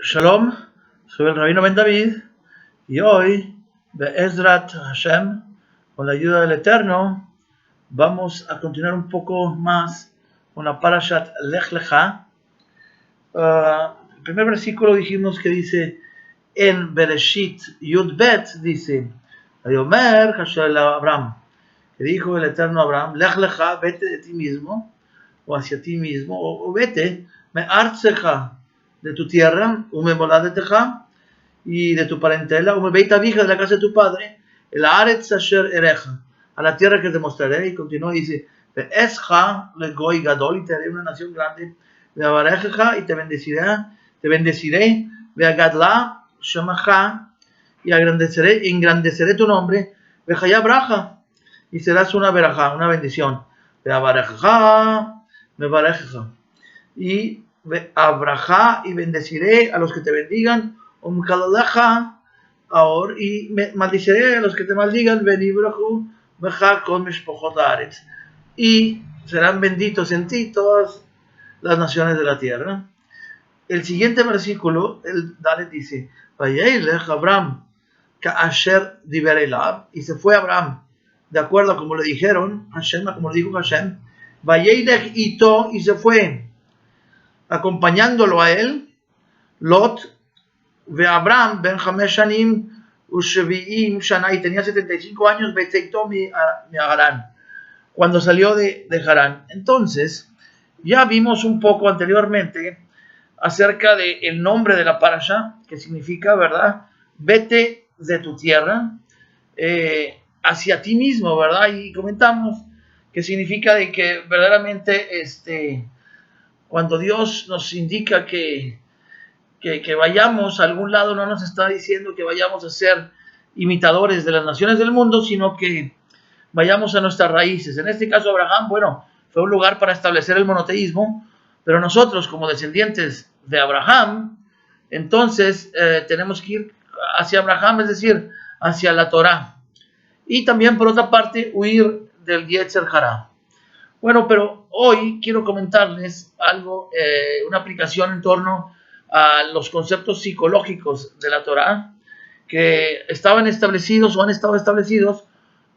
Shalom, soy el Rabino Ben David y hoy, Be'ezrat Hashem, con la ayuda del Eterno, vamos a continuar un poco más con la Parashat Lech Lecha. El primer versículo dijimos que dice en Bereshit Yud Bet, dice Vayomer Hashem a Abraham, que dijo el Eterno a Abraham, Lech Lecha, vete de ti mismo o hacia ti mismo, o vete me artseja, de tu tierra, ume moladeteja, y de tu parentela, ume beita vija, de la casa de tu padre, el aretz asher ereja, a la tierra que te mostraré. Y continúa y dice, esja le goy gadol, y te haré una nación grande, de avareja, y te bendeciré, de agadla shamaja, y engrandeceré tu nombre, de jaya braja, y serás una veraja, una bendición, de avareja, me vareja, y abraja, y bendeciré a los que te bendigan, ahora, y maldiciré a los que te maldigan, y serán benditos en ti todas las naciones de la tierra. El siguiente versículo, el Dalet dice, Abraham, y se fue Abraham, de acuerdo a como le dijeron, Hashem, como le dijo Hashem, y se fue, acompañándolo a él, Lot, ve Abraham, ben Hamesh Shanim, Usheviim Shana, y tenía 75 años, Betzeito mi Harán, cuando salió de Harán. Entonces, ya vimos un poco anteriormente acerca del nombre de la parasha, que significa, ¿verdad? Vete de tu tierra hacia ti mismo, ¿verdad? Y comentamos que significa de que verdaderamente cuando Dios nos indica que vayamos a algún lado, no nos está diciendo que vayamos a ser imitadores de las naciones del mundo, sino que vayamos a nuestras raíces. En este caso, Abraham, bueno, fue un lugar para establecer el monoteísmo, pero nosotros, como descendientes de Abraham, entonces tenemos que ir hacia Abraham, es decir, hacia la Torah. Y también, por otra parte, huir del Yetzer Hará. Bueno, pero hoy quiero comentarles algo, una aplicación en torno a los conceptos psicológicos de la Torah, que estaban establecidos o han estado establecidos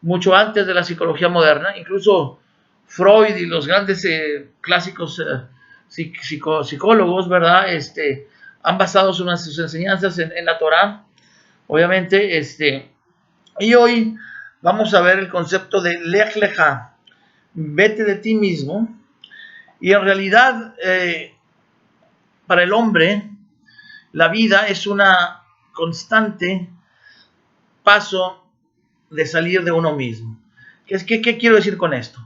mucho antes de la psicología moderna. Incluso Freud y los grandes clásicos psicólogos, ¿verdad? Han basado sus enseñanzas en la Torah, obviamente. Y hoy vamos a ver el concepto de Lech Lecha, vete de ti mismo. Y en realidad, para el hombre, la vida es una constante paso de salir de uno mismo. ¿Qué quiero decir con esto?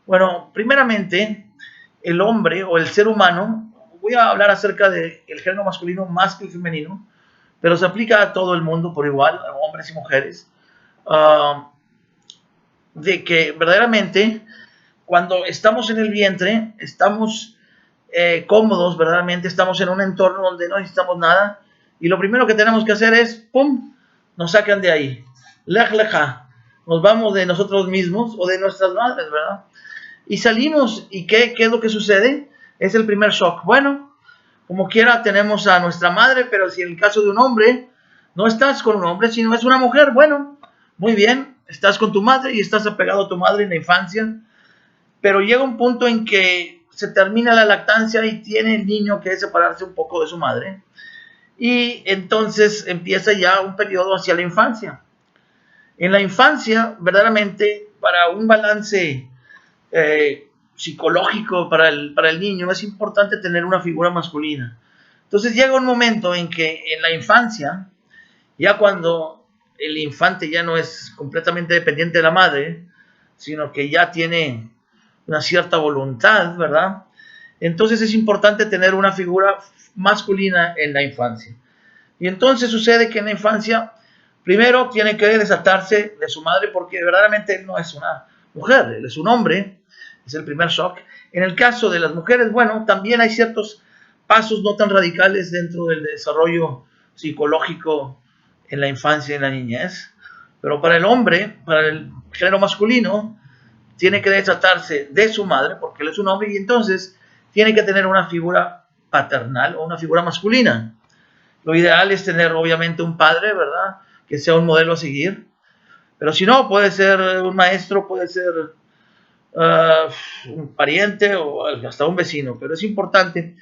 Bueno, primeramente, el hombre o el ser humano, voy a hablar acerca del género masculino más que el femenino, pero se aplica a todo el mundo por igual, a hombres y mujeres, de que verdaderamente cuando estamos en el vientre, estamos cómodos, verdaderamente estamos en un entorno donde no necesitamos nada, y lo primero que tenemos que hacer es, ¡pum!, nos sacan de ahí, Lech Lecha, nos vamos de nosotros mismos o de nuestras madres, ¿verdad? Y salimos, ¿y qué es lo que sucede? Es el primer shock. Bueno, como quiera tenemos a nuestra madre, pero si en el caso de un hombre, no estás con un hombre, sino es una mujer, bueno, muy bien, estás con tu madre y estás apegado a tu madre en la infancia, pero llega un punto en que se termina la lactancia y tiene el niño que separarse un poco de su madre, y entonces empieza ya un periodo hacia la infancia. En la infancia, verdaderamente, para un balance psicológico para el niño, es importante tener una figura masculina. Entonces llega un momento en que en la infancia, ya cuando el infante ya no es completamente dependiente de la madre, sino que ya tiene una cierta voluntad, ¿verdad? Entonces es importante tener una figura masculina en la infancia. Y entonces sucede que en la infancia, primero tiene que desatarse de su madre, porque verdaderamente él no es una mujer, él es un hombre, es el primer shock. En el caso de las mujeres, bueno, también hay ciertos pasos no tan radicales dentro del desarrollo psicológico en la infancia y en la niñez, pero para el hombre, para el género masculino, tiene que desatarse de su madre, porque él es un hombre, y entonces tiene que tener una figura paternal o una figura masculina. Lo ideal es tener obviamente un padre, ¿verdad?, que sea un modelo a seguir, pero si no, puede ser un maestro, puede ser un pariente o hasta un vecino, pero es importante.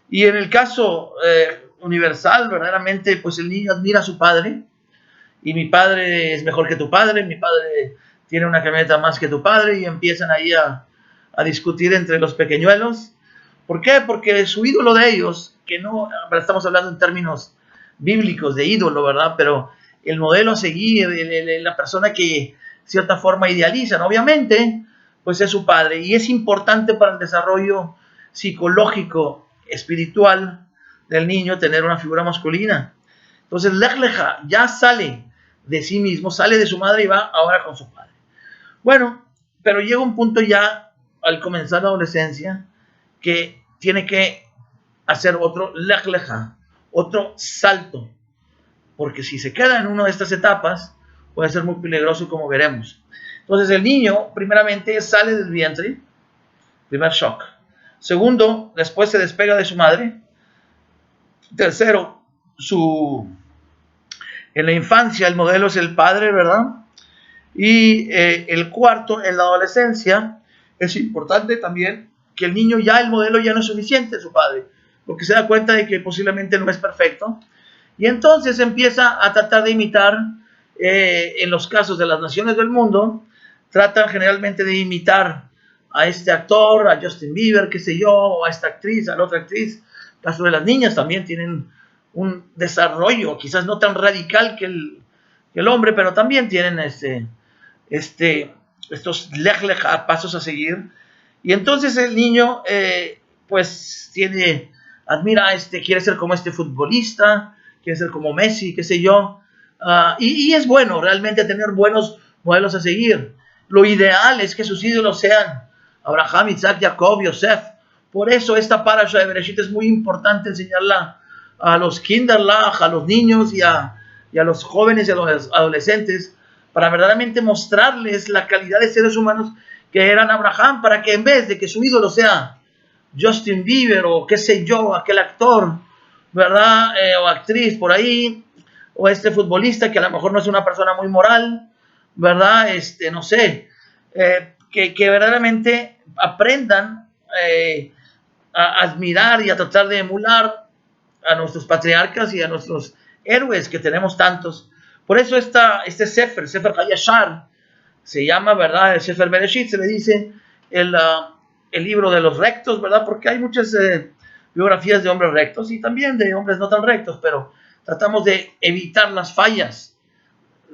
Y en el caso universal, verdaderamente, pues el niño admira a su padre, y mi padre es mejor que tu padre, mi padre tiene una camioneta más que tu padre, y empiezan ahí a discutir entre los pequeñuelos. ¿Por qué? Porque su ídolo de ellos, que no, estamos hablando en términos bíblicos de ídolo, ¿verdad? Pero el modelo a seguir, la persona que de cierta forma idealizan, obviamente, pues es su padre. Y es importante para el desarrollo psicológico, espiritual del niño tener una figura masculina. Entonces, Lech Lecha ya sale de sí mismo, sale de su madre y va ahora con su padre. Bueno, pero llega un punto ya, al comenzar la adolescencia, que tiene que hacer otro Lech Lecha, otro salto, porque si se queda en una de estas etapas, puede ser muy peligroso, como veremos. Entonces el niño, primeramente, sale del vientre, primer shock. Segundo, después se despega de su madre. Tercero, en la infancia el modelo es el padre, ¿verdad? Y el cuarto, en la adolescencia, es importante también que el niño ya, el modelo ya no es suficiente de su padre, porque se da cuenta de que posiblemente no es perfecto, y entonces empieza a tratar de imitar, en los casos de las naciones del mundo, tratan generalmente de imitar a este actor, a Justin Bieber, qué sé yo, o a esta actriz, a la otra actriz. El caso de las niñas también tienen un desarrollo, quizás no tan radical que el hombre, pero también tienen estos Lech Lecha, pasos a seguir. Y entonces el niño, pues admira, quiere ser como este futbolista, quiere ser como Messi, qué sé yo, y es bueno realmente tener buenos modelos a seguir. Lo ideal es que sus ídolos sean Abraham, Isaac, Jacob, Yosef. Por eso esta parasha de Bereshit es muy importante enseñarla a los kinderlach, a los niños y a los jóvenes y a los adolescentes, para verdaderamente mostrarles la calidad de seres humanos que eran Abraham, para que en vez de que su ídolo sea Justin Bieber o qué sé yo, aquel actor, ¿verdad? O actriz por ahí, o este futbolista que a lo mejor no es una persona muy moral, ¿verdad? No sé, que verdaderamente aprendan a admirar y a tratar de emular a nuestros patriarcas y a nuestros héroes, que tenemos tantos. Por eso este Sefer Hayashar, se llama, ¿verdad? El Sefer Bereshit, se le dice el libro de los rectos, ¿verdad? Porque hay muchas biografías de hombres rectos y también de hombres no tan rectos, pero tratamos de evitar las fallas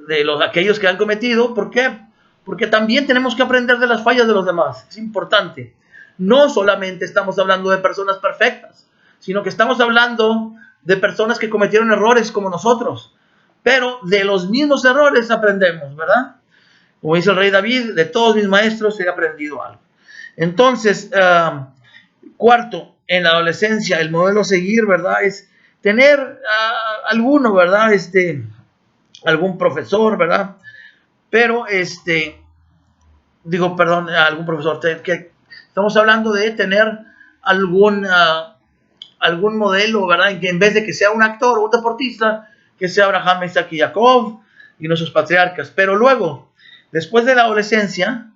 de aquellos que han cometido. ¿Por qué? Porque también tenemos que aprender de las fallas de los demás. Es importante. No solamente estamos hablando de personas perfectas, sino que estamos hablando de personas que cometieron errores como nosotros, pero de los mismos errores aprendemos, ¿verdad? Como dice el rey David, de todos mis maestros he aprendido algo. Entonces, cuarto, en la adolescencia, el modelo a seguir, ¿verdad? Es tener alguno, ¿verdad? Algún profesor, ¿verdad? Pero, algún profesor, que estamos hablando de tener algún modelo, ¿verdad? Que en vez de que sea un actor o un deportista, que sea Abraham, Isaac y Jacob y nuestros patriarcas. Pero luego, después de la adolescencia,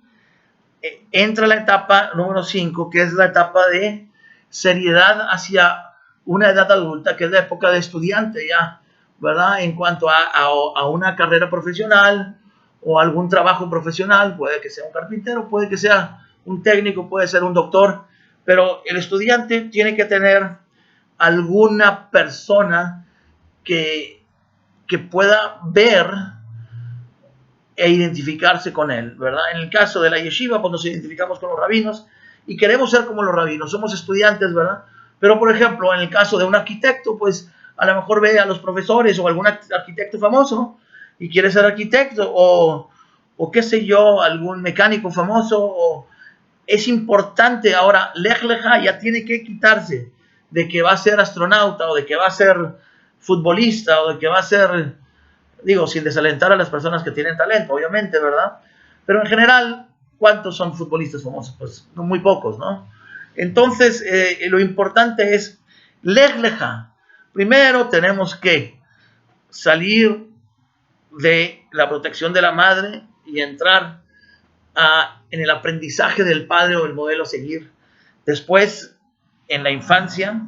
entra la etapa número 5, que es la etapa de seriedad hacia una edad adulta, que es la época de estudiante ya, ¿verdad? En cuanto a una carrera profesional o algún trabajo profesional, puede que sea un carpintero, puede que sea un técnico, puede ser un doctor, pero el estudiante tiene que tener alguna persona que pueda ver e identificarse con él, ¿verdad? En el caso de la yeshiva, pues nos identificamos con los rabinos y queremos ser como los rabinos, somos estudiantes, ¿verdad? Pero, por ejemplo, en el caso de un arquitecto, pues a lo mejor ve a los profesores o algún arquitecto famoso y quiere ser arquitecto, o qué sé yo, algún mecánico famoso. Es importante ahora, Lech Lecha ya tiene que quitarse de que va a ser astronauta o de que va a ser futbolista o de que va a ser, digo, sin desalentar a las personas que tienen talento, obviamente, ¿verdad? Pero en general, ¿cuántos son futbolistas famosos? Pues muy pocos, ¿no? Entonces, lo importante es Lech lecha. Primero tenemos que salir de la protección de la madre y entrar en el aprendizaje del padre o el modelo a seguir. Después, en la infancia,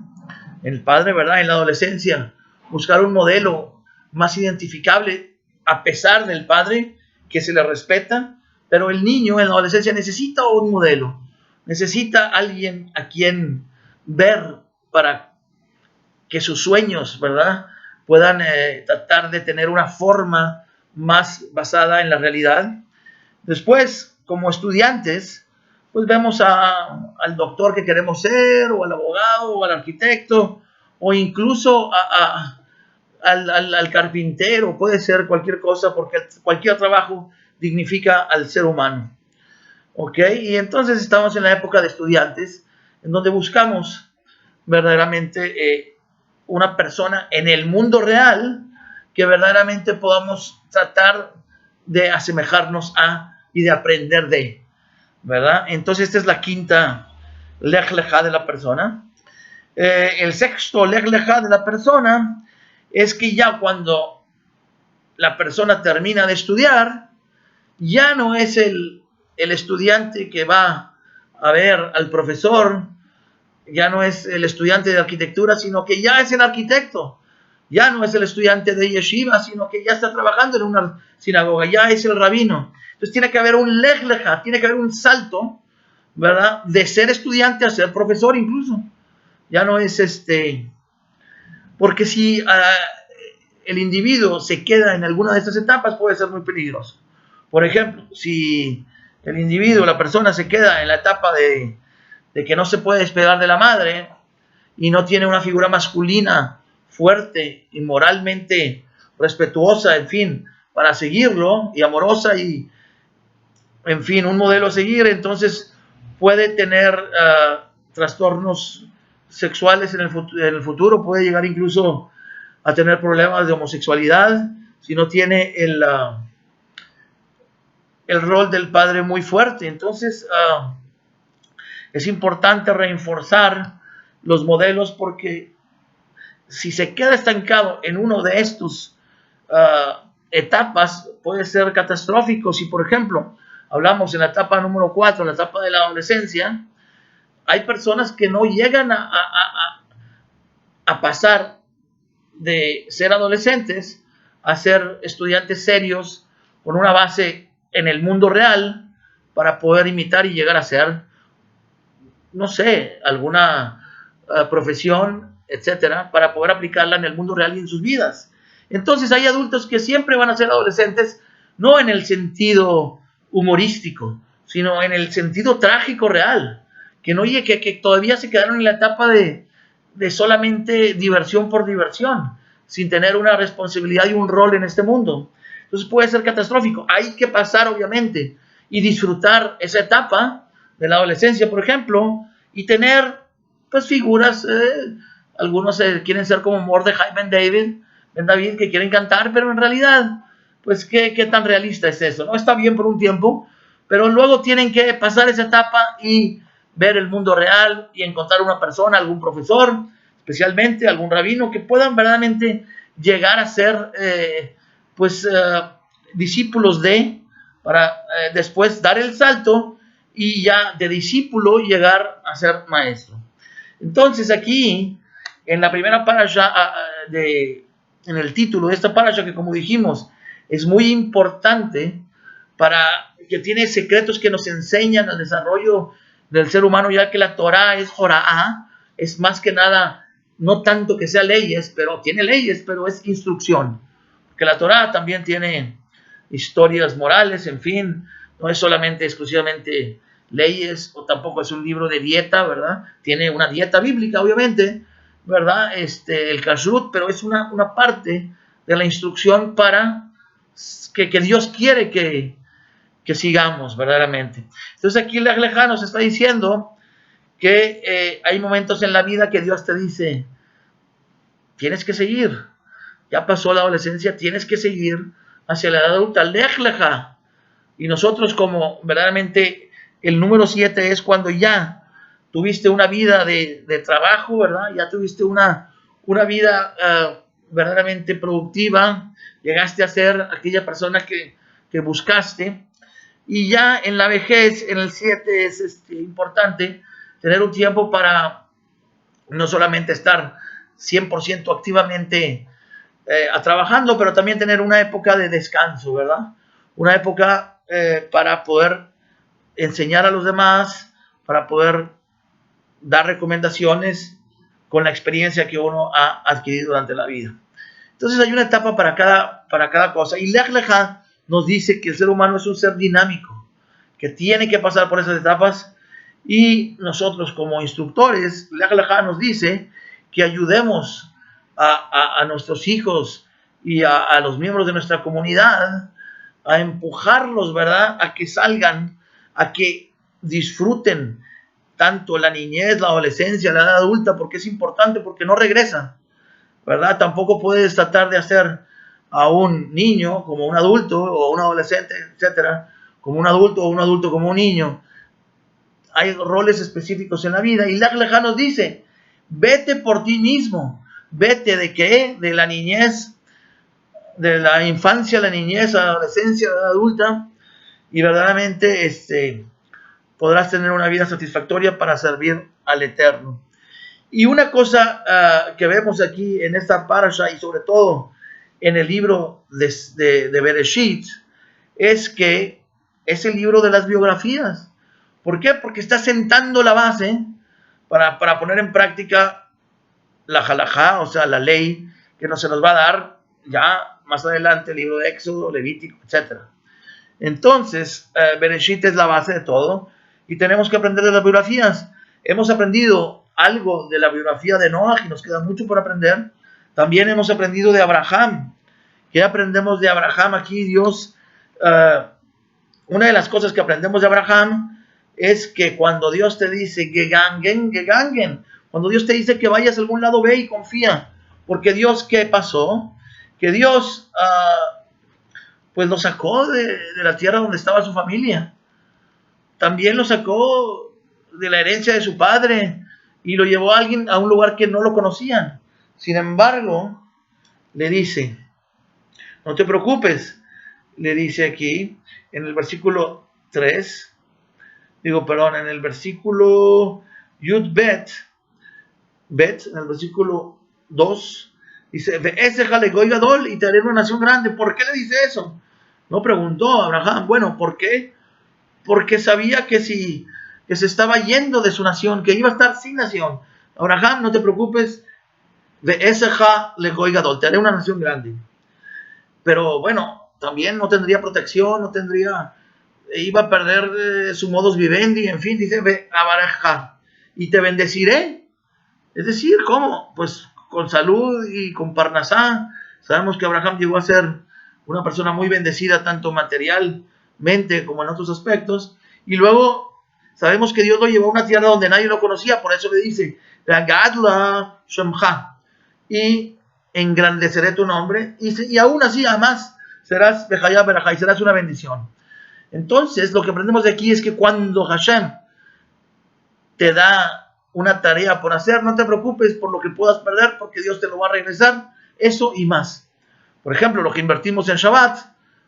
el padre, ¿verdad? En la adolescencia, buscar un modelo más identificable a pesar del padre que se le respeta, pero el niño en la adolescencia necesita un modelo, necesita alguien a quien ver para que sus sueños, ¿verdad?, puedan tratar de tener una forma más basada en la realidad. Después, como estudiantes, pues vemos al doctor que queremos ser, o al abogado, o al arquitecto, o incluso al carpintero. Puede ser cualquier cosa, porque cualquier trabajo dignifica al ser humano. ¿Ok? Y entonces estamos en la época de estudiantes, en donde buscamos verdaderamente una persona en el mundo real que verdaderamente podamos tratar de asemejarnos a y de aprender de, ¿verdad? Entonces esta es la quinta lech lecha de la persona. El sexto lech lecha de la persona es que ya cuando la persona termina de estudiar, ya no es el estudiante que va a ver al profesor, ya no es el estudiante de arquitectura, sino que ya es el arquitecto. Ya no es el estudiante de yeshiva, sino que ya está trabajando en una sinagoga, ya es el rabino. Entonces tiene que haber un lech lecha, tiene que haber un salto, ¿verdad?, de ser estudiante a ser profesor incluso. Ya no es porque si el individuo se queda en alguna de estas etapas, puede ser muy peligroso. Por ejemplo, si el individuo, la persona, se queda en la etapa de que no se puede despegar de la madre y no tiene una figura masculina fuerte y moralmente respetuosa, en fin, para seguirlo, y amorosa, y en fin, un modelo a seguir, entonces puede tener trastornos sexuales en el futuro, puede llegar incluso a tener problemas de homosexualidad si no tiene el rol del padre muy fuerte. Entonces es importante reforzar los modelos, porque si se queda estancado en uno de estos etapas, puede ser catastrófico. Si, por ejemplo, hablamos en la etapa número 4, la etapa de la adolescencia, hay personas que no llegan a pasar de ser adolescentes a ser estudiantes serios con una base en el mundo real para poder imitar y llegar a ser, no sé, alguna profesión, etcétera, para poder aplicarla en el mundo real y en sus vidas. Entonces hay adultos que siempre van a ser adolescentes, no en el sentido humorístico, sino en el sentido trágico real, que, no, que todavía se quedaron en la etapa de solamente diversión por diversión, sin tener una responsabilidad y un rol en este mundo. Entonces puede ser catastrófico. Hay que pasar, obviamente, y disfrutar esa etapa de la adolescencia, por ejemplo, y tener pues figuras, algunos quieren ser como Mordecai Ben David, que quieren cantar, pero en realidad, pues ¿qué tan realista es eso? ¿No? Está bien por un tiempo, pero luego tienen que pasar esa etapa y ver el mundo real y encontrar una persona, algún profesor, especialmente algún rabino, que puedan verdaderamente llegar a ser discípulos para después dar el salto y ya de discípulo llegar a ser maestro. Entonces aquí, en la primera parasha, en el título de esta parasha, que como dijimos, es muy importante que tiene secretos que nos enseñan el desarrollo del ser humano, ya que la Torah es Jorah, es más que nada, no tanto que sea leyes, pero tiene leyes, pero es instrucción. Porque la Torah también tiene historias morales, en fin, no es solamente exclusivamente leyes, o tampoco es un libro de dieta, ¿verdad? Tiene una dieta bíblica, obviamente, ¿verdad? El kashrut, pero es una parte de la instrucción para que Dios quiere que sigamos verdaderamente. Entonces aquí la Leja nos está diciendo que hay momentos en la vida que Dios te dice, tienes que seguir, ya pasó la adolescencia, tienes que seguir hacia la edad adulta, Lech lecha. Y nosotros, como verdaderamente el número 7 es cuando ya tuviste una vida de trabajo, ¿verdad? Ya tuviste una vida verdaderamente productiva, llegaste a ser aquella persona que buscaste, y ya en la vejez, en el 7, es importante tener un tiempo para no solamente estar 100% activamente trabajando, pero también tener una época de descanso, ¿verdad? Una época para poder enseñar a los demás, para poder dar recomendaciones con la experiencia que uno ha adquirido durante la vida. Entonces hay una etapa para cada cosa. Y Lech Lecha nos dice que el ser humano es un ser dinámico, que tiene que pasar por esas etapas. Y nosotros como instructores, Lech Lecha nos dice que ayudemos a nuestros hijos y a los miembros de nuestra comunidad a empujarlos, ¿verdad? A que salgan, a que disfruten tanto la niñez, la adolescencia, la edad adulta, porque es importante, porque no regresa, ¿verdad? Tampoco puedes tratar de hacer a un niño como un adulto, o un adolescente, etcétera, como un adulto, o un adulto como un niño. Hay roles específicos en la vida, y Lech Lecha nos dice, vete por ti mismo, vete ¿de qué? De la niñez, de la infancia, la niñez, la adolescencia, la edad adulta, y verdaderamente podrás tener una vida satisfactoria para servir al Eterno. Y una cosa que vemos aquí en esta parasha, y sobre todo en el libro de Bereshit, es que es el libro de las biografías. ¿Por qué? Porque está sentando la base para poner en práctica la halajá, o sea, la ley que se nos va a dar ya más adelante, el libro de Éxodo, Levítico, etc. Entonces, Bereshit es la base de todo, y tenemos que aprender de las biografías. Hemos aprendido algo de la biografía de Noah, y nos queda mucho por aprender. También hemos aprendido de Abraham. ¿Qué aprendemos de Abraham aquí? Dios, una de las cosas que aprendemos de Abraham es que cuando Dios te dice gegangen, gegangen, cuando Dios te dice que vayas a algún lado, ve y confía. Porque Dios, ¿qué pasó? Que Dios pues lo sacó de la tierra donde estaba su familia. También lo sacó de la herencia de su padre y lo llevó a un lugar que no lo conocían. Sin embargo, le dice, no te preocupes, le dice aquí en el versículo 3, en el versículo Yud Bet, en el versículo 2, dice, ese Jalegoy Gadol, y te haré una nación grande. ¿Por qué le dice eso? No preguntó Abraham. Bueno, ¿por qué? Porque sabía que se estaba yendo de su nación, que iba a estar sin nación. Abraham, no te preocupes, de ese Jalegoy Gadol, te haré una nación grande. Pero bueno, también no tendría protección, iba a perder su modus vivendi, en fin, dice, ve a y te bendeciré. Es decir, ¿cómo? Pues con salud y con Parnasá. Sabemos que Abraham llegó a ser una persona muy bendecida, tanto materialmente como en otros aspectos. Y luego sabemos que Dios lo llevó a una tierra donde nadie lo conocía, por eso le dice, Gadla Shemcha, y engrandeceré tu nombre, y aún así, además, serás Bejayá Berajá, y serás una bendición. Entonces, lo que aprendemos de aquí es que cuando Hashem te da una tarea por hacer, no te preocupes por lo que puedas perder, porque Dios te lo va a regresar, eso y más. Por ejemplo, lo que invertimos en Shabbat,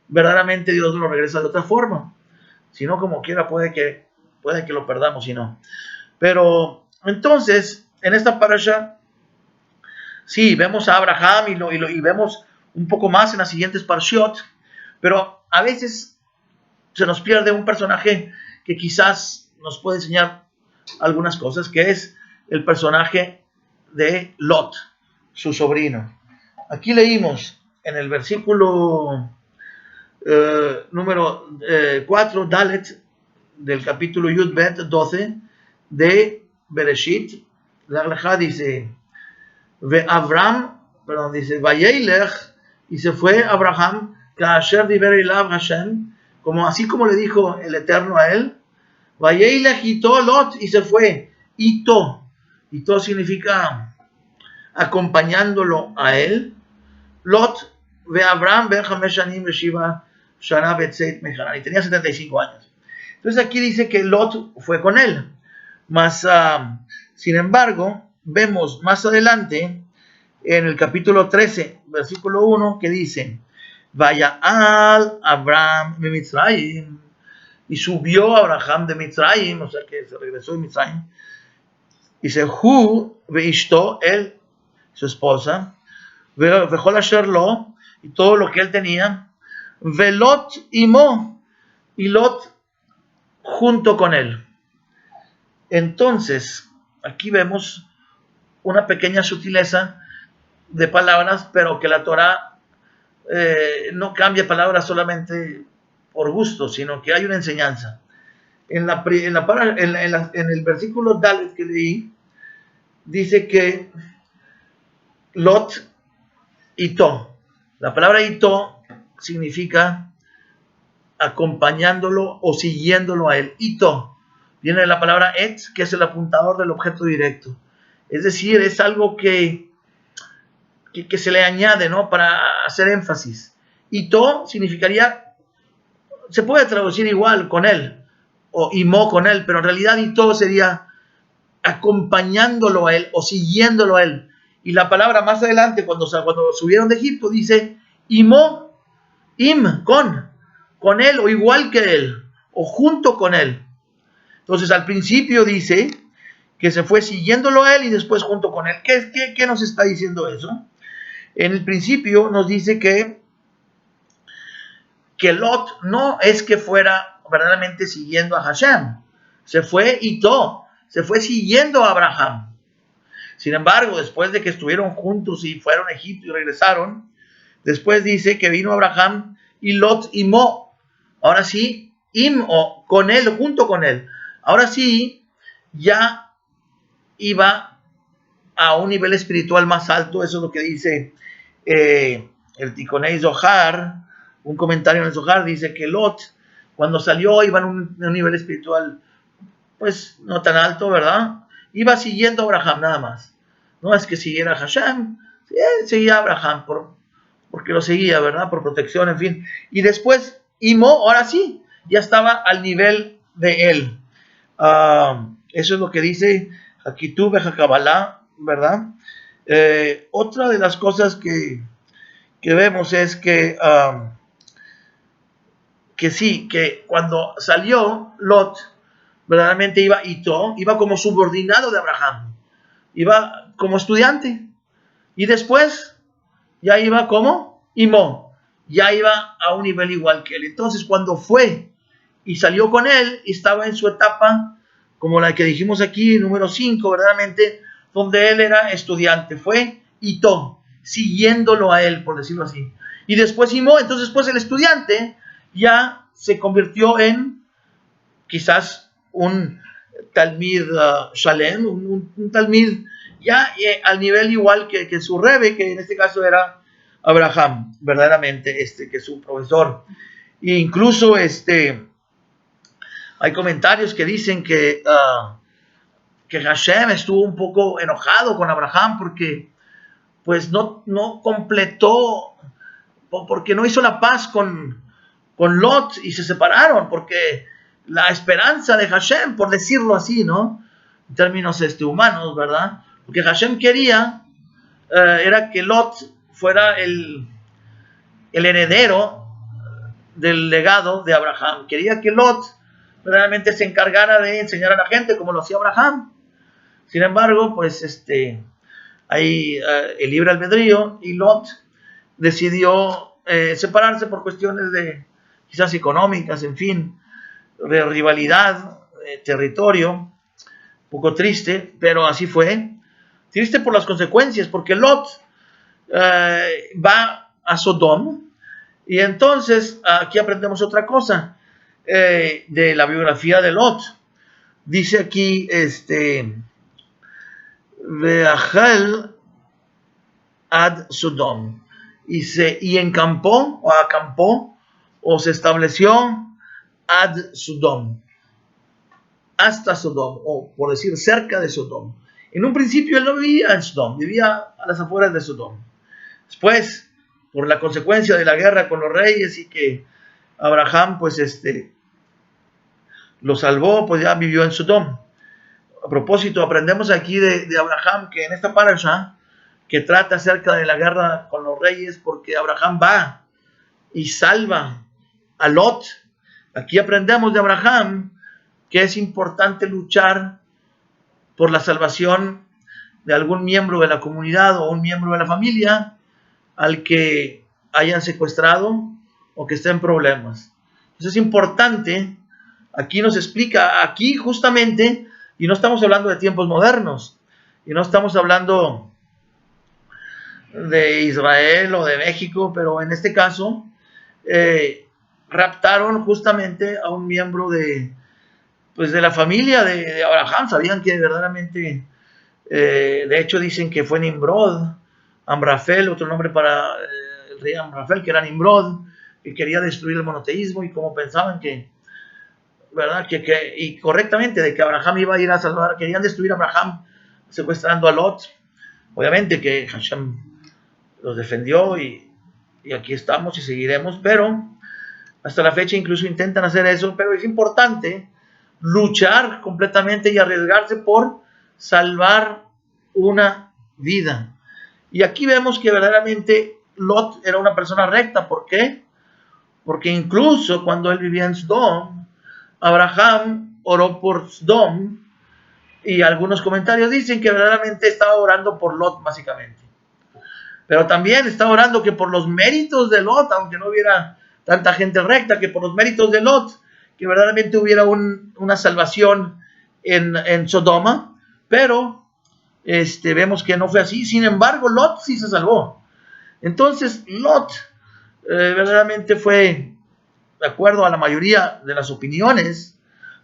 verdaderamente Dios lo regresa de otra forma. Si no, como quiera, puede que lo perdamos, si no. Pero, entonces, en esta parasha, sí, vemos a Abraham y vemos un poco más en las siguientes parashot, pero a veces se nos pierde un personaje que quizás nos puede enseñar algunas cosas, que es el personaje de Lot, su sobrino. Aquí leímos en el versículo número 4, Dalet, del capítulo Yud Bet 12 de Bereshit. La Lecha dice, dice, Vayeilech, y se fue Abraham, Kaasher diber elav Hashem, así como le dijo el Eterno a él, Vayeilech ito Lot, y se fue. Ito significa acompañándolo a él. Lot ve Abraham ben Hamesh Shanim Beshiva Shana Betzeit Mecharan, y tenía 75 años. Entonces aquí dice que Lot fue con él. Mas, sin embargo, vemos más adelante en el capítulo 13, versículo 1, que dice, vaya al Abraham de Mitzrayim, y subió Abraham de Mitzrayim, o sea que se regresó de Mitzrayim, dice, Hu veishto, él, su esposa, vejol asher lo, y todo lo que él tenía, velot imo, y Lot junto con él. Entonces, aquí vemos una pequeña sutileza de palabras, pero que la Torah no cambia palabras solamente por gusto, sino que hay una enseñanza. En el versículo Dalet que leí, dice que Lot itó. La palabra itó significa acompañándolo o siguiéndolo a él. Itó viene de la palabra et, que es el apuntador del objeto directo. Es decir, es algo que se le añade, ¿no?, para hacer énfasis. Itó significaría, se puede traducir igual con él, o imó con él, pero en realidad itó sería acompañándolo a él o siguiéndolo a él. Y la palabra más adelante, cuando subieron de Egipto, dice imó, con él o igual que él, o junto con él. Entonces al principio dice que se fue siguiéndolo a él y después junto con él. ¿Qué nos está diciendo eso? En el principio nos dice que Lot no es que fuera verdaderamente siguiendo a Hashem, se fue se fue siguiendo a Abraham. Sin embargo, después de que estuvieron juntos y fueron a Egipto y regresaron, después dice que vino Abraham y Lot imó. Ahora sí, con él, junto con él. Ahora sí, ya iba a un nivel espiritual más alto. Eso es lo que dice el Ticonei Zohar. Un comentario en el Zohar dice que Lot, cuando salió, iba en un nivel espiritual, pues no tan alto, ¿verdad? Iba siguiendo a Abraham nada más. No es que siguiera a Hashem, seguía a Abraham porque lo seguía, ¿verdad? Por protección, en fin. Y después, imó, ahora sí, ya estaba al nivel de él. Eso es lo que dice Hakituv Kabbalah, ¿verdad? Otra de las cosas que vemos es que sí, que cuando salió Lot, verdaderamente iba como subordinado de Abraham, iba como estudiante, y después ya iba como imó, ya iba a un nivel igual que él. Entonces cuando fue y salió con él, estaba en su etapa, como la que dijimos aquí, número 5, verdaderamente, donde él era estudiante, fue itó, siguiéndolo a él, por decirlo así. Y después imó, entonces después el estudiante ya se convirtió en quizás un talmid shalem, un talmid ya al nivel igual que su rebe, que en este caso era Abraham, verdaderamente, que es su profesor. E incluso hay comentarios que dicen que Hashem estuvo un poco enojado con Abraham porque pues no completó, porque no hizo la paz con Lot y se separaron, porque la esperanza de Hashem, por decirlo así, ¿no?, en términos humanos, ¿verdad? Porque Hashem quería era que Lot fuera el heredero del legado de Abraham. Quería que Lot realmente se encargara de enseñar a la gente como lo hacía Abraham. Sin embargo, pues hay el libre albedrío y Lot decidió separarse por cuestiones de quizás económicas, en fin, de rivalidad, territorio, un poco triste, pero así fue. Triste por las consecuencias, porque Lot va a Sodom, y entonces aquí aprendemos otra cosa de la biografía de Lot. Dice aquí, Veachel ad Sodom, y encampó, o acampó, o se estableció ad Sodom, hasta Sodom, o por decir cerca de Sodom. En un principio él no vivía en Sodom, vivía a las afueras de Sodom. Después, por la consecuencia de la guerra con los reyes y que Abraham pues lo salvó, pues ya vivió en Sodom. A propósito, aprendemos aquí de Abraham que en esta parasha, que trata acerca de la guerra con los reyes, porque Abraham va y salva a Lot. Aquí aprendemos de Abraham que es importante luchar por la salvación de algún miembro de la comunidad o un miembro de la familia al que hayan secuestrado o que esté en problemas. Eso es importante. Aquí nos explica, aquí justamente, y no estamos hablando de tiempos modernos, y no estamos hablando de Israel o de México, pero en este caso raptaron justamente a un miembro de la familia de Abraham. Sabían que verdaderamente, de hecho dicen que fue Nimrod, Amrafel, otro nombre para el rey Amrafel, que era Nimrod, que quería destruir el monoteísmo, y como pensaban que, ¿verdad? Y correctamente, de que Abraham iba a ir a salvar, querían destruir a Abraham secuestrando a Lot. Obviamente que Hashem los defendió, y aquí estamos y seguiremos, pero hasta la fecha incluso intentan hacer eso. Pero es importante luchar completamente y arriesgarse por salvar una vida. Y aquí vemos que verdaderamente Lot era una persona recta. ¿Por qué? Porque incluso cuando él vivía en Sodom, Abraham oró por Sodom, y algunos comentarios dicen que verdaderamente estaba orando por Lot básicamente. Pero también estaba orando que por los méritos de Lot, aunque no hubiera tanta gente recta, que por los méritos de Lot, que verdaderamente hubiera una salvación en Sodoma. Pero vemos que no fue así. Sin embargo, Lot sí se salvó. Entonces Lot verdaderamente fue, de acuerdo a la mayoría de las opiniones,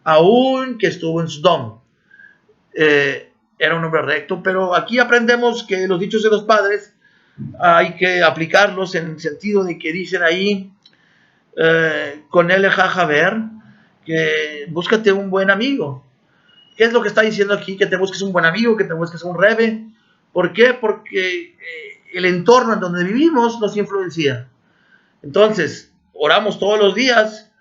aún que estuvo en Sodom, era un hombre recto. Pero aquí aprendemos que los dichos de los padres hay que aplicarlos en el sentido de que dicen ahí, con el jajaber, que búscate un buen amigo. ¿Qué es lo que está diciendo aquí? Que te busques un buen amigo, que te busques un rebe. ¿Por qué? Porque el entorno en donde vivimos nos influencia. Entonces, oramos todos los días,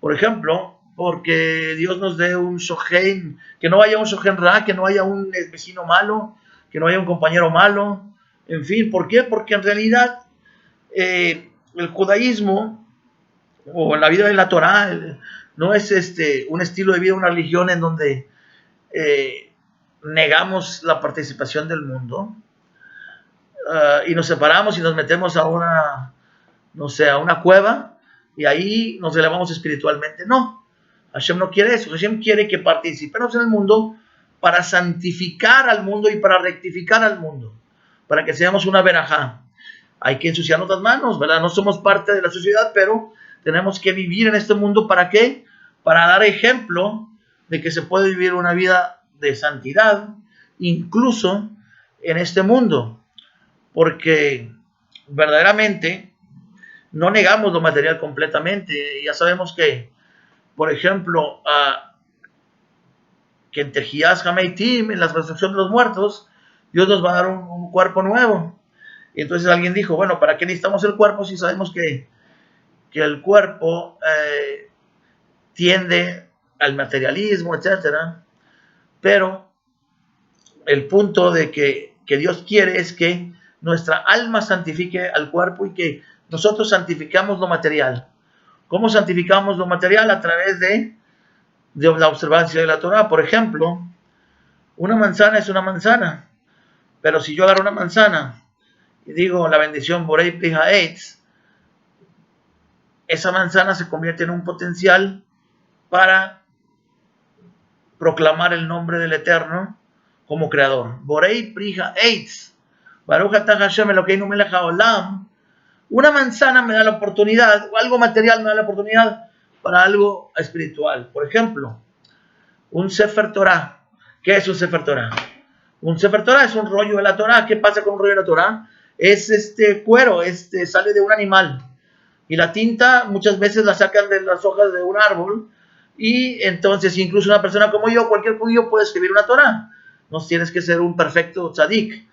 por ejemplo, porque Dios nos dé un shohen, que no haya un shohen ra, que no haya un vecino malo, que no haya un compañero malo. En fin, ¿por qué? Porque en realidad el judaísmo o la vida de la Torah no es un estilo de vida, una religión en donde negamos la participación del mundo y nos separamos y nos metemos a una cueva y ahí nos elevamos espiritualmente. No, Hashem no quiere eso. Hashem quiere que participemos en el mundo para santificar al mundo y para rectificar al mundo, para que seamos una verajá. Hay que ensuciarnos las manos, ¿verdad? No somos parte de la sociedad, pero tenemos que vivir en este mundo. ¿Para qué? Para dar ejemplo de que se puede vivir una vida de santidad, incluso en este mundo. Porque verdaderamente no negamos lo material completamente. Ya sabemos que, por ejemplo, que en Tejias Hameitim, en la resurrección de los muertos, Dios nos va a dar un cuerpo nuevo. Y entonces alguien dijo, bueno, ¿para qué necesitamos el cuerpo si sabemos que el cuerpo tiende al materialismo, etcétera? Pero el punto de que Dios quiere es que nuestra alma santifique al cuerpo y que nosotros santificamos lo material. ¿Cómo santificamos lo material? A través de la observancia de la Torah. Por ejemplo, una manzana es una manzana, pero si yo agarro una manzana y digo la bendición Borei Pri Ha'etz, esa manzana se convierte en un potencial para proclamar el nombre del Eterno como creador. Borei Pri Ha'etz, Baruch atah Hashem Elokeinu melech haolam. Una manzana me da la oportunidad, o algo material me da la oportunidad para algo espiritual. Por ejemplo, un Sefer Torah. ¿Qué es un Sefer Torah? Un Sefer Torah es un rollo de la Torah. ¿Qué pasa con un rollo de la Torah? Es cuero, sale de un animal. Y la tinta muchas veces la sacan de las hojas de un árbol. Y entonces incluso una persona como yo, cualquier judío puede escribir una Torah. No tienes que ser un perfecto tzadik.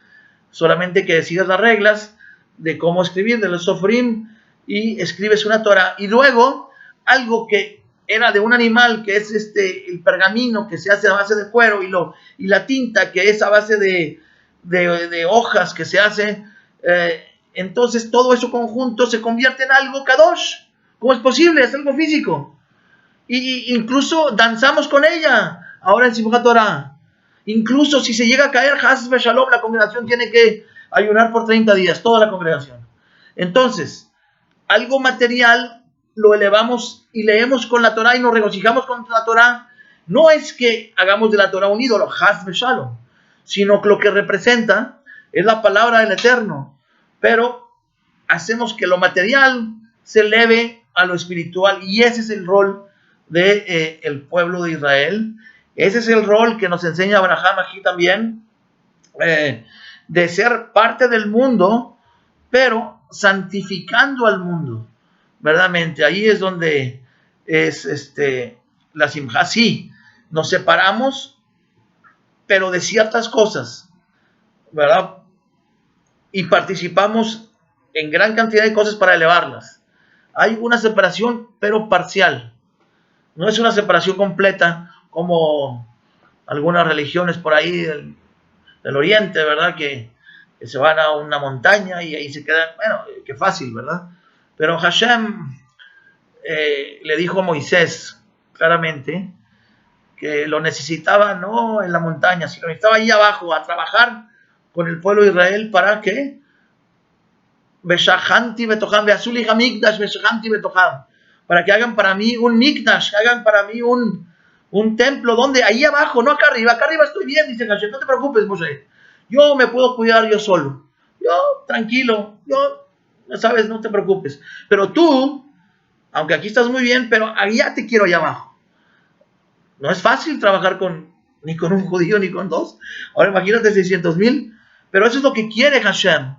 Solamente que sigas las reglas de cómo escribir, de los sofrim, y escribes una Torah. Y luego, algo que era de un animal que es el pergamino que se hace a base de cuero y la tinta que es a base de hojas que se hace, entonces todo eso conjunto se convierte en algo kadosh. ¿Cómo es posible? Es algo físico. Y incluso danzamos con ella ahora en Simchat Torah. Incluso si se llega a caer Haz Shalom, la congregación tiene que ayunar por 30 días, toda la congregación. Entonces, algo material lo elevamos y leemos con la Torah y nos regocijamos con la Torah. No es que hagamos de la Torah un ídolo, Haz Shalom, sino que lo que representa es la palabra del Eterno. Pero hacemos que lo material se eleve a lo espiritual, y ese es el rol del pueblo de Israel. Ese es el rol que nos enseña Abraham aquí también, de ser parte del mundo, pero santificando al mundo, verdaderamente. Ahí es donde es la simja. Sí, nos separamos, pero de ciertas cosas, ¿verdad? Y participamos en gran cantidad de cosas para elevarlas. Hay una separación, pero parcial. No es una separación completa como algunas religiones por ahí del Oriente, ¿verdad? Que se van a una montaña y ahí se quedan. Bueno, qué fácil, ¿verdad? Pero Hashem le dijo a Moisés claramente que lo necesitaba no en la montaña, sino necesitaba ahí abajo a trabajar con el pueblo de Israel para que para que hagan para mí un mikdash, que hagan para mí un templo, donde ahí abajo, no acá arriba estoy bien, dice Hashem, no te preocupes, Moshe, yo me puedo cuidar yo solo, yo tranquilo, yo, sabes, no te preocupes, pero tú, aunque aquí estás muy bien, pero allá te quiero allá abajo. No es fácil trabajar ni con un judío ni con dos. Ahora imagínate 600,000, pero eso es lo que quiere Hashem.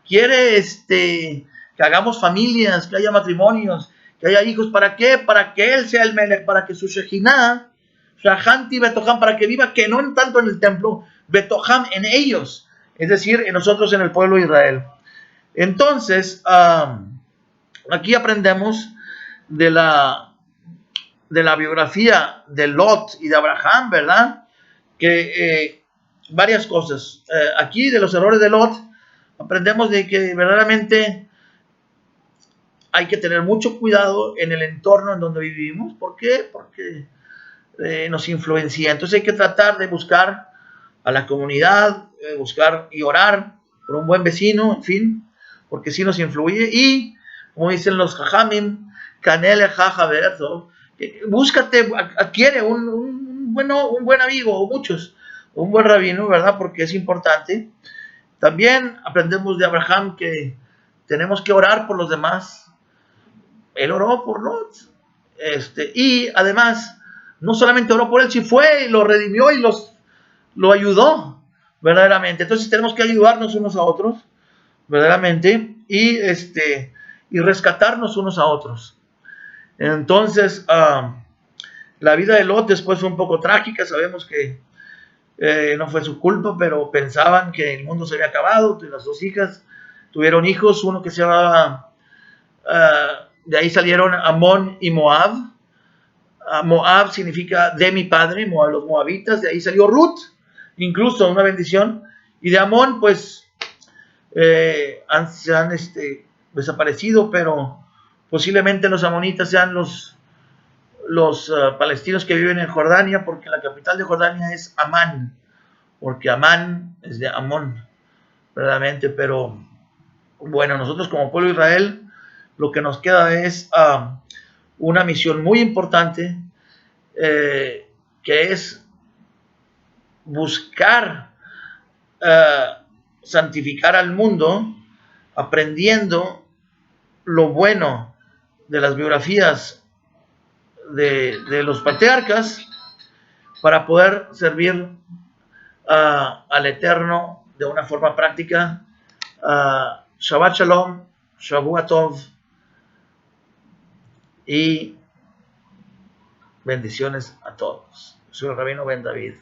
Quiere que hagamos familias, que haya matrimonios, que haya hijos. ¿Para qué? Para que él sea el Melech, para que su Shejinah, Shahanti Betoham, para que viva, que no tanto en el templo, Betoham en ellos, es decir, en nosotros, en el pueblo de Israel. Entonces, aquí aprendemos de la biografía de Lot y de Abraham, ¿verdad? Que varias cosas. Aquí de los errores de Lot aprendemos de que verdaderamente hay que tener mucho cuidado en el entorno en donde vivimos. ¿Por qué? Porque nos influencia. Entonces hay que tratar de buscar a la comunidad, buscar y orar por un buen vecino, en fin, porque sí nos influye. Y, como dicen los jajamim, canele jaja verso, búscate, adquiere un buen amigo, o muchos, un buen rabino, ¿verdad? Porque es importante. También aprendemos de Abraham que tenemos que orar por los demás. Él oró por Lot. Y además, no solamente oró por él, si fue y lo redimió y lo ayudó, verdaderamente. Entonces tenemos que ayudarnos unos a otros, verdaderamente, y rescatarnos unos a otros. Entonces, la vida de Lot después fue un poco trágica. Sabemos que no fue su culpa, pero pensaban que el mundo se había acabado. Las dos hijas tuvieron hijos, uno que se llamaba, de ahí salieron Amón y Moab. Moab significa de mi padre, Moab, los moabitas. De ahí salió Ruth, incluso una bendición. Y de Amón, pues, se han desaparecido, pero posiblemente los amonitas sean los palestinos que viven en Jordania, porque la capital de Jordania es Amán, porque Amán es de Amón, verdaderamente. Pero bueno, nosotros como pueblo de Israel, lo que nos queda es una misión muy importante, que es buscar santificar al mundo, aprendiendo lo bueno de las biografías de los patriarcas, para poder servir al Eterno de una forma práctica. Shabbat Shalom, Shavua Tov, y bendiciones a todos. Soy el Rabino Ben David.